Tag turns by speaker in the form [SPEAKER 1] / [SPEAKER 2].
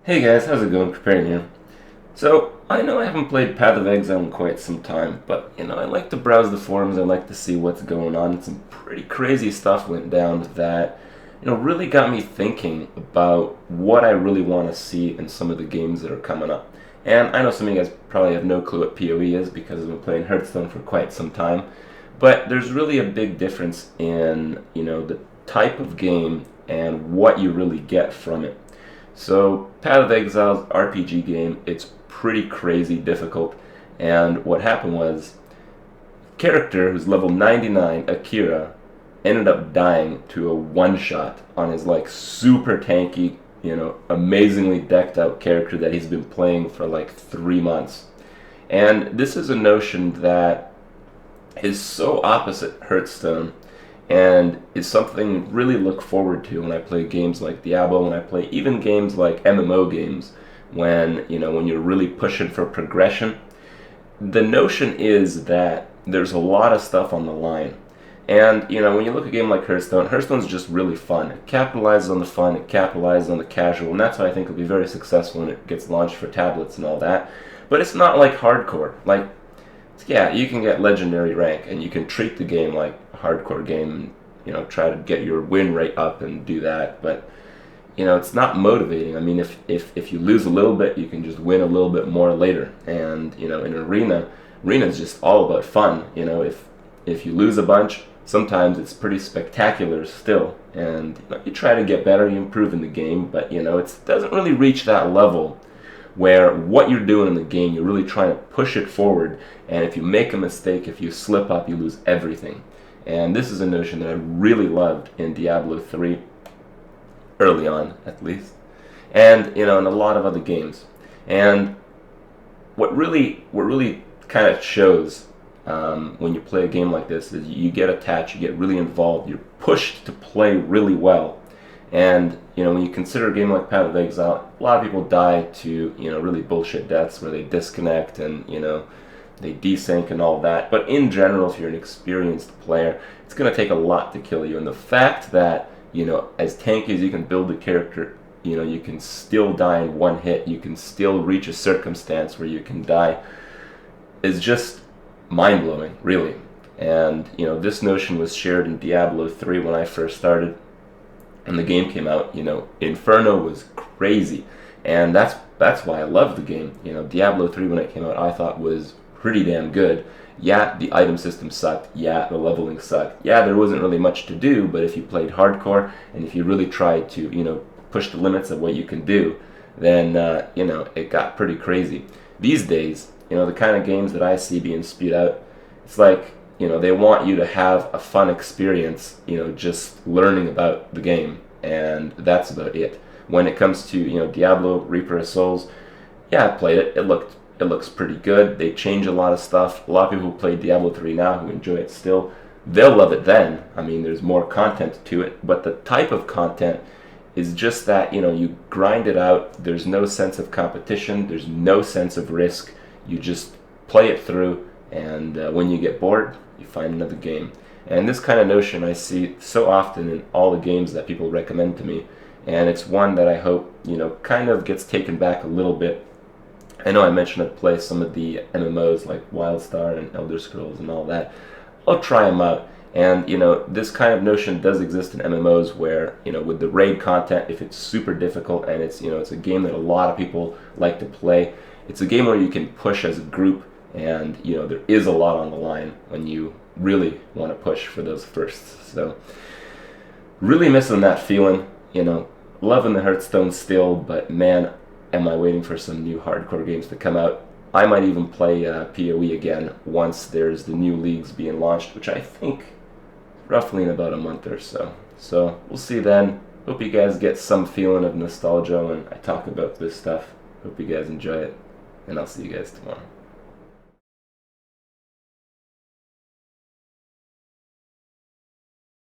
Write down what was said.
[SPEAKER 1] Hey guys, how's it going? Preparing here. So, I know I haven't played Path of Exile in quite some time, but I like to browse the forums, I like to see what's going on. Some pretty crazy stuff went down that, really got me thinking about what I really want to see in some of the games that are coming up. And I know some of you guys probably have no clue what PoE is because I've been playing Hearthstone for quite some time, but there's really a big difference in, the type of game and what you really get from it. So, Path of Exile's RPG game, it's pretty crazy difficult. And what happened was, character who's level 99, Akira, ended up dying to a one-shot on his super tanky, amazingly decked out character that he's been playing for like 3 months. And this is a notion that is so opposite Hearthstone and is something really look forward to when I play games like Diablo, when I play even games like MMO games, when you're really pushing for progression. The notion is that there's a lot of stuff on the line. And, when you look at a game like Hearthstone, Hearthstone's just really fun. It capitalizes on the fun, it capitalizes on the casual, and that's why I think it'll be very successful when it gets launched for tablets and all that. But it's not like hardcore. Yeah, you can get legendary rank, and you can treat the game like a hardcore game, and, try to get your win rate up and do that. But, it's not motivating. I mean, if you lose a little bit, you can just win a little bit more later. And, in arena is just all about fun. If you lose a bunch, sometimes it's pretty spectacular still. And you try to get better, you improve in the game, but, it doesn't really reach that level where what you're doing in the game, you're really trying to push it forward, and if you make a mistake, if you slip up, you lose everything. And this is a notion that I really loved in Diablo 3, early on at least, and in a lot of other games. And what really kind of shows when you play a game like this is you get attached, you get really involved, you're pushed to play really well. And, when you consider a game like Path of Exile, a lot of people die to, really bullshit deaths where they disconnect and, they desync and all that. But in general, if you're an experienced player, it's going to take a lot to kill you. And the fact that, as tanky as you can build a character, you can still die in one hit, you can still reach a circumstance where you can die, is just mind-blowing, really. And, this notion was shared in Diablo 3 when I first started. And the game came out, Inferno was crazy, and that's why I loved the game. Diablo 3 when it came out, I thought was pretty damn good. Yeah, the item system sucked. Yeah, the leveling sucked. Yeah, there wasn't really much to do, but if you played hardcore and if you really tried to, push the limits of what you can do, then it got pretty crazy. These days, the kind of games that I see being spewed out, it's like, they want you to have a fun experience, just learning about the game, and that's about it. When it comes to, Diablo, Reaper of Souls, yeah, I played it. It looks pretty good. They change a lot of stuff. A lot of people who play Diablo 3 now who enjoy it still, they'll love it then. I mean, there's more content to it, but the type of content is just that, you grind it out. There's no sense of competition. There's no sense of risk. You just play it through, and when you get bored, you find another game. And this kind of notion I see so often in all the games that people recommend to me, and it's one that I hope, kind of gets taken back a little bit. I know I mentioned I'd play some of the MMOs like WildStar and Elder Scrolls and all that. I'll try them out. And, this kind of notion does exist in MMOs where, with the raid content, if it's super difficult and it's, it's a game that a lot of people like to play, it's a game where you can push as a group. And, there is a lot on the line when you really want to push for those firsts. So, really missing that feeling, loving the Hearthstone still, but man, am I waiting for some new hardcore games to come out. I might even play PoE again once there's the new leagues being launched, which I think roughly in about a month or so. So, we'll see then. Hope you guys get some feeling of nostalgia when I talk about this stuff. Hope you guys enjoy it, and I'll see you guys tomorrow.